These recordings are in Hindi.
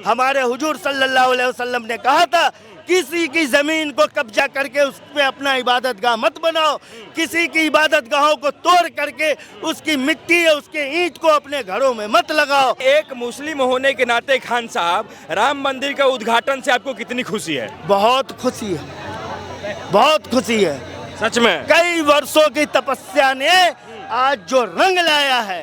हमारे हुजूर सल्लल्लाहु अलैहि वसल्लम ने कहा था, किसी की जमीन को कब्जा करके उस पे अपना इबादत गाह मत बनाओ, किसी की इबादत गाहों को तोड़ करके उसकी मिट्टी या उसके ईंट को अपने घरों में मत लगाओ। एक मुस्लिम होने के नाते खान साहब, राम मंदिर का उद्घाटन से आपको कितनी खुशी है? बहुत खुशी है, बहुत खुशी है। सच में कई वर्षों की तपस्या ने आज जो रंग लाया है,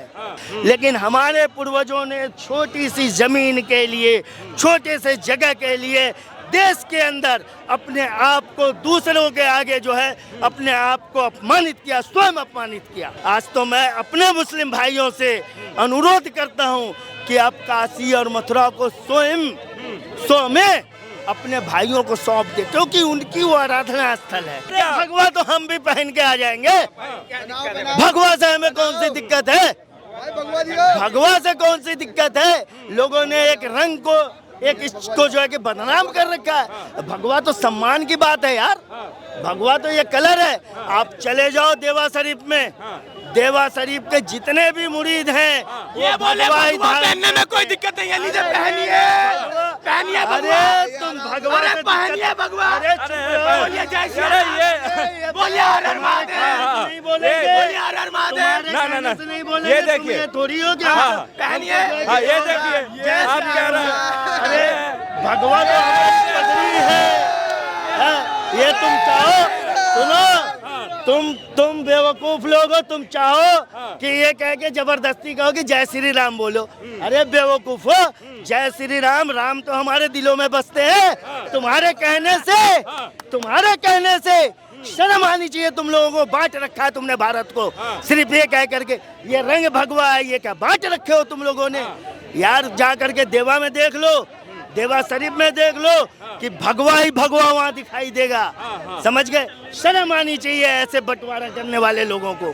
लेकिन हमारे पूर्वजों ने छोटी सी जमीन के लिए, छोटे से जगह के लिए देश के अंदर अपने आप को दूसरों के आगे जो है अपने आप को अपमानित किया, स्वयं अपमानित किया। आज तो मैं अपने मुस्लिम भाइयों से अनुरोध करता हूं कि आप काशी और मथुरा को स्वयं में अपने भाइयों को सौंप दे, क्योंकि उनकी वो आराधना स्थल है। भगवा तो हम भी पहन के आ जाएंगे, भगवा से हमें कौन सी दिक्कत है? भगवा से कौन सी दिक्कत है? लोगों ने एक रंग को, एक इसको जो है कि बदनाम कर रखा है। भगवा तो सम्मान की बात है यार, भगवा तो ये कलर है। आप चले जाओ देवा शरीफ में, देवा शरीफ के जितने भी मुरीद हैं ये बोले भगवा पहनने में कोई दिक्कत नहीं है, लीजिए पहनिए, पहनिए। अरे तुम भगवा से पहनिए भगवा, बोलिए जय श्री राम, बोलिए हर हर महादेव, नहीं बोलेंगे, बोलिए हर हर महादेव। ना ना ना, नहीं बोलेंगे, ये देखिए, ये थोड़ी हो क्या? पहनिए, ये देखिए, आप कह रहे हैं अरे भगवा तो हमारी पगड़ी है, ये तुम चाहो, सुनो, तुम बेवकूफ लोग हो, तुम चाहो कि ये कह के जबरदस्ती कहो कि जय श्री राम बोलो। अरे बेवकूफ हो, जय श्री राम, राम तो हमारे दिलों में बसते हैं। तुम्हारे कहने से शर्म आनी चाहिए। तुम लोगों को बांट रखा है तुमने भारत को, सिर्फ ये कह करके ये रंग भगवा है, ये क्या बांट रखे हो तुम लोगों ने यार। जा करके देवा में देख लो, देवा शरीफ में देख लो कि भगवा ही भगवा वहाँ दिखाई देगा। समझ गए? शर्म आनी चाहिए ऐसे बंटवारा करने वाले लोगों को।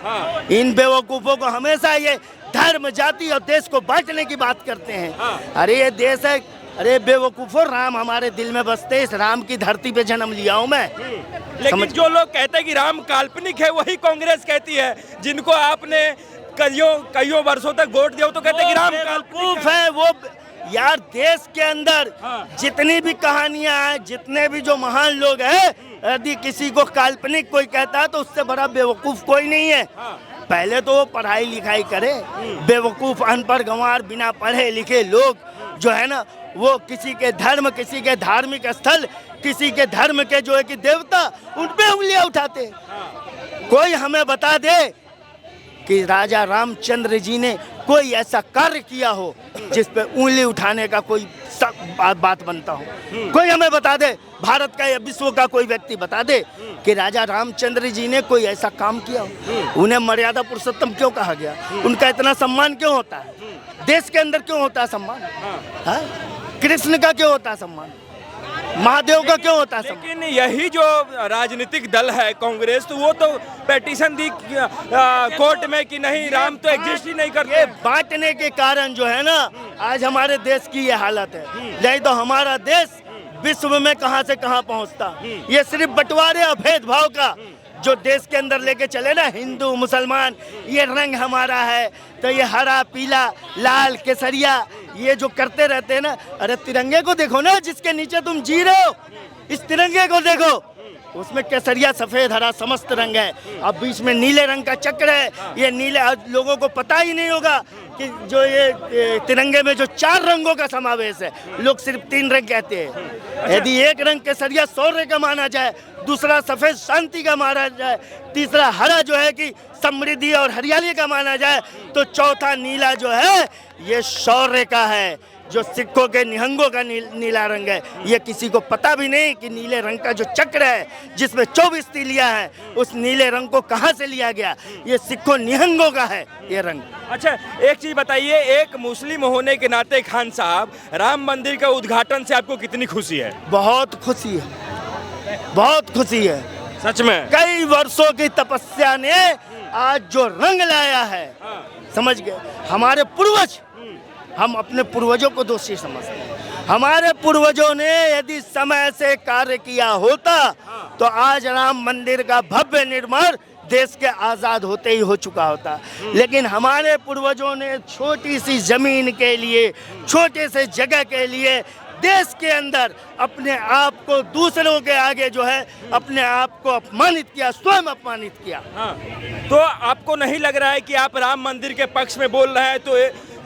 इन बेवकूफों को हमेशा ये धर्म, जाति और देश को बांटने की बात करते हैं। अरे ये देश है, अरे बेवकूफों, राम हमारे दिल में बसते, इस राम की धरती पे जन्म लिया हूँ मैं। लेकिन जो लोग कहते हैं कि राम काल्पनिक है, वही कांग्रेस कहती है, जिनको आपने कईयों वर्षों तक वोट दिया, तो कहते हैं कि राम बेवकूफ है वो। यार देश के अंदर जितनी भी कहानियां हैं, जितने भी जो महान लोग हैं, यदि किसी को काल्पनिक कोई कहता है तो उससे बड़ा बेवकूफ कोई नहीं है। पहले तो वो पढ़ाई लिखाई करे। बेवकूफ, अनपढ़, गंवार, बिना पढ़े लिखे लोग जो है ना, वो किसी के धर्म, किसी के धार्मिक स्थल, किसी के धर्म के जो है कि देवता, उन पे उंगलियां उठाते। कोई हमें बता दे कि राजा रामचंद्र जी ने कोई ऐसा कार्य किया हो जिस पे उंगली उठाने का कोई बात बनता हो। कोई हमें बता दे, भारत का या विश्व का कोई व्यक्ति बता दे कि राजा रामचंद्र जी ने कोई ऐसा काम किया हो। उन्हें मर्यादा पुरुषोत्तम क्यों कहा गया? उनका इतना सम्मान क्यों होता है? देश के अंदर क्यों होता है सम्मान? कृष्ण का क्यों होता है सम्मान? महादेव का क्यों होता है? लेकिन यही जो राजनीतिक दल है कांग्रेस, तो वो तो पेटिशन दी कोर्ट में कि नहीं, राम तो एग्जिस्ट ही नहीं करते। बांटने के कारण जो है ना आज हमारे देश की ये हालत है, नहीं तो हमारा देश विश्व में कहां से कहां पहुंचता। ये सिर्फ बंटवारे और भेदभाव का जो देश के अंदर लेके चले ना, हिंदू मुसलमान, ये रंग हमारा है तो ये हरा, पीला, लाल, केसरिया, ये जो करते रहते हैं ना। अरे तिरंगे को देखो ना, जिसके नीचे तुम जी रहे हो, इस तिरंगे को देखो, उसमें केसरिया, सफेद, हरा समस्त रंग है। अब बीच में नीले रंग का चक्र है। ये नीले, लोगों को पता ही नहीं होगा कि जो ये तिरंगे में जो 4 रंगों का समावेश है, लोग सिर्फ 3 रंग कहते हैं। यदि एक रंग केसरिया शौर्य का माना जाए, दूसरा सफेद शांति का माना जाए, तीसरा हरा जो है कि समृद्धि और हरियाली का माना जाए, तो चौथा नीला जो है ये शौर्य का है, जो सिखों के निहंगों का नीला रंग है। ये किसी को पता भी नहीं कि नीले रंग का जो चक्र है जिसमें 24 तीलियां हैं, उस नीले रंग को कहां से लिया गया? ये सिखों निहंगों का है ये रंग। अच्छा, एक चीज बताइए, एक मुस्लिम होने के नाते खान साहब, राम मंदिर का उद्घाटन से आपको कितनी खुशी है? बहुत खुशी है, बहुत खुशी है। सच में कई वर्षों की तपस्या ने आज जो रंग लाया है, समझ गए? हमारे पूर्वज, हम अपने पूर्वजों को दोषी समझते हैं। हमारे पूर्वजों ने यदि समय से कार्य किया होता तो आज राम मंदिर का भव्य निर्माण देश के आज़ाद होते ही हो चुका होता। लेकिन हमारे पूर्वजों ने छोटी सी ज़मीन के लिए, छोटे से जगह के लिए देश के अंदर अपने आप को दूसरों के आगे जो है अपने आप को अपमानित किया, स्वयं अपमानित किया। हाँ। तो आपको नहीं लग रहा है कि आप राम मंदिर के पक्ष में बोल रहे हैं तो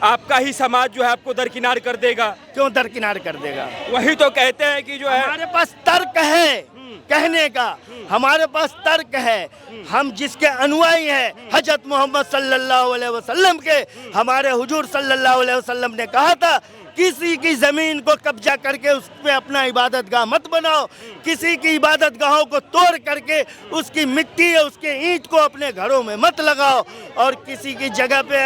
आपका ही समाज जो है आपको दरकिनार कर देगा? क्यों दरकिनार कर देगा? वही तो कहते हैं कि जो है हमारे पास तर्क है कहने का, हमारे पास तर्क है। हम जिसके अनुयायी हैं, हजरत मोहम्मद सल्लल्लाहु अलैहि वसल्लम के, हमारे हुजूर सल्लल्लाहु अलैहि वसल्लम ने कहा था किसी की जमीन को कब्जा करके उस पे अपना इबादत गाह मत बनाओ, किसी की इबादत गाहों को तोड़ करके उसकी मिट्टी या उसके ईंट को अपने घरों में मत लगाओ, और किसी की जगह पे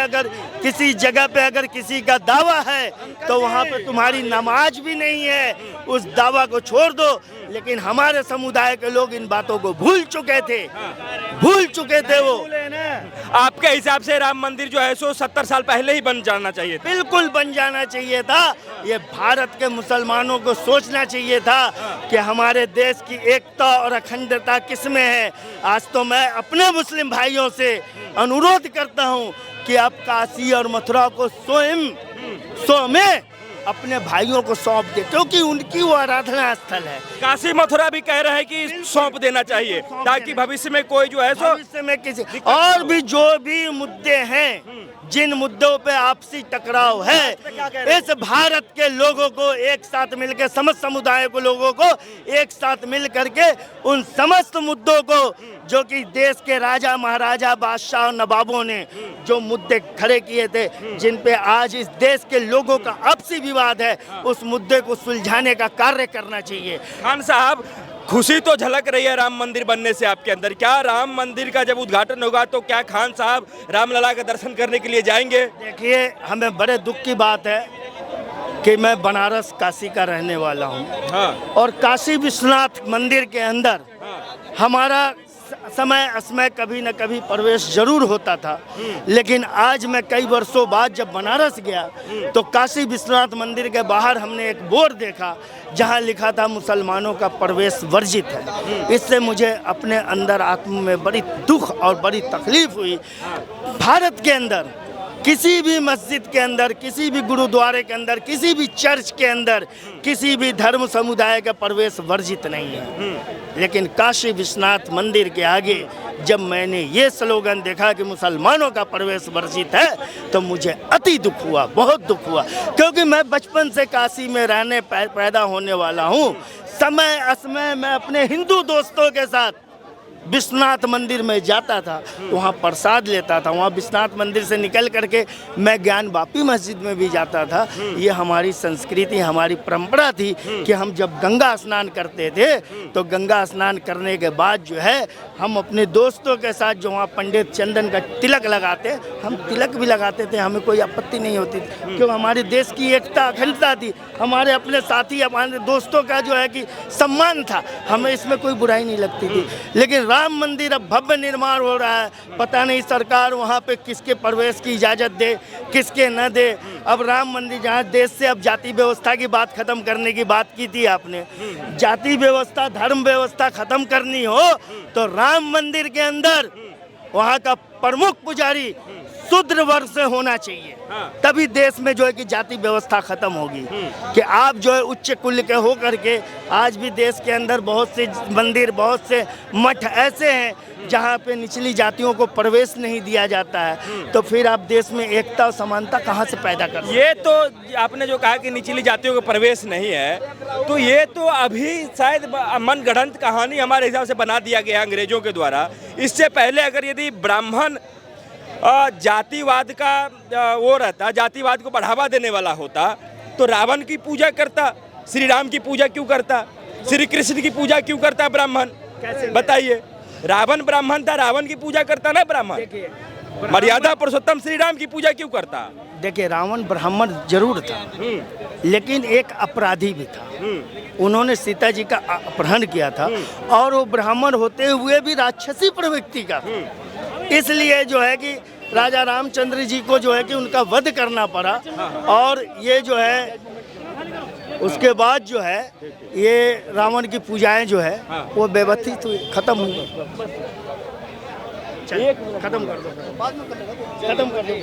अगर किसी का दावा है तो वहाँ पे तुम्हारी नमाज भी नहीं है, उस दावा को छोड़ दो। लेकिन हमारे समुदाय के लोग इन बातों को भूल चुके थे वो। आपके हिसाब से राम मंदिर जो है 170 साल पहले ही बन जाना चाहिए था? बिल्कुल बन जाना चाहिए था। ये भारत के मुसलमानों को सोचना चाहिए था कि हमारे देश की एकता और अखंडता किसमें है। आज तो मैं अपने मुस्लिम भाइयों से अनुरोध करता हूँ कि आप काशी और मथुरा को स्वयं अपने भाइयों को सौंप दे, क्योंकि उनकी वो आराधना स्थल है। काशी मथुरा भी कह रहे हैं कि सौंप देना चाहिए ताकि भविष्य में कोई जो है भविष्य में किसी और भी जो भी मुद्दे हैं, जिन मुद्दों पे आपसी टकराव है, इस भारत के लोगों को एक साथ मिलकर, समस्त समुदाय को लोगों को एक साथ मिल करके उन समस्त मुद्दों को जो कि देश के राजा महाराजा बादशाह और नवाबों ने जो मुद्दे खड़े किए थे, जिन पे आज इस देश के लोगों का आपसी विवाद है, उस मुद्दे को सुलझाने का कार्य करना चाहिए। खान साहब, खुशी तो झलक रही है राम मंदिर बनने से आपके अंदर। क्या राम मंदिर का जब उद्घाटन होगा तो क्या खान साहब रामलला का दर्शन करने के लिए जाएंगे? देखिए, हमें बड़े दुख की बात है कि मैं बनारस काशी का रहने वाला हूँ। हाँ। और काशी विश्वनाथ मंदिर के अंदर हमारा समय असमय कभी न कभी प्रवेश जरूर होता था। लेकिन आज मैं कई वर्षों बाद जब बनारस गया तो काशी विश्वनाथ मंदिर के बाहर हमने एक बोर्ड देखा जहां लिखा था मुसलमानों का प्रवेश वर्जित है। इससे मुझे अपने अंदर आत्मा में बड़ी दुख और बड़ी तकलीफ हुई। भारत के अंदर किसी भी मस्जिद के अंदर, किसी भी गुरुद्वारे के अंदर, किसी भी चर्च के अंदर किसी भी धर्म समुदाय का प्रवेश वर्जित नहीं है। लेकिन काशी विश्वनाथ मंदिर के आगे जब मैंने ये स्लोगन देखा कि मुसलमानों का प्रवेश वर्जित है तो मुझे अति दुख हुआ, बहुत दुख हुआ, क्योंकि मैं बचपन से काशी में रहने पैदा होने वाला हूँ। समय असमय मैं अपने हिंदू दोस्तों के साथ विश्वनाथ मंदिर में जाता था, वहाँ प्रसाद लेता था। वहाँ विश्वनाथ मंदिर से निकल करके मैं ज्ञान वापी मस्जिद में भी जाता था। ये हमारी संस्कृति, हमारी परंपरा थी कि हम जब गंगा स्नान करते थे तो गंगा स्नान करने के बाद जो है हम अपने दोस्तों के साथ जो वहाँ पंडित चंदन का तिलक लगाते, हम तिलक भी लगाते थे, हमें कोई आपत्ति नहीं होती थी, क्योंकि हमारे देश की एकता अखंडता थी। हमारे अपने साथी, हमारे दोस्तों का जो है कि सम्मान था, हमें इसमें कोई बुराई नहीं लगती थी। लेकिन राम मंदिर अब भव्य निर्माण हो रहा है, पता नहीं सरकार वहाँ पे किसके प्रवेश की इजाज़त दे, किसके न दे। अब राम मंदिर, जहाँ देश से अब जाति व्यवस्था की बात खत्म करने की बात की थी आपने, जाति व्यवस्था, धर्म व्यवस्था खत्म करनी हो तो राम मंदिर के अंदर वहाँ का प्रमुख पुजारी शूद्र वर्ग से होना चाहिए। तभी देश में जो है कि जाति व्यवस्था खत्म होगी। कि आप जो है उच्च कुल के हो करके आज भी देश के अंदर बहुत से मंदिर, बहुत से मठ ऐसे हैं जहाँ पे निचली जातियों को प्रवेश नहीं दिया जाता है, तो फिर आप देश में एकता और समानता कहाँ से पैदा कर? ये तो आपने जो कहा कि निचली जातियों को प्रवेश नहीं है, तो ये तो अभी शायद मनगढ़ंत कहानी हमारे हिसाब से बना दिया गया अंग्रेजों के द्वारा। इससे पहले अगर यदि ब्राह्मण जातिवाद का वो रहता, जातिवाद को बढ़ावा देने वाला होता, तो रावण की पूजा करता, श्री राम की पूजा क्यों करता, श्री कृष्ण की पूजा क्यों करता ब्राह्मण? बताइए, रावण ब्राह्मण था, रावण की पूजा करता ना ब्राह्मण? मर्यादा पुरुषोत्तम श्री राम की पूजा क्यों करता? देखिए, रावण ब्राह्मण जरूर था, लेकिन एक अपराधी भी था। उन्होंने सीता जी का अपहरण किया था और वो ब्राह्मण होते हुए भी राक्षसी प्रवृत्ति का, इसलिए जो है कि राजा रामचंद्र जी को जो है कि उनका वध करना पड़ा। और ये जो है उसके बाद जो है ये रावण की पूजाएं जो है हाँ। वो व्यवस्थित हुई, खत्म हुई। खत्म कर दो, खत्म कर दो।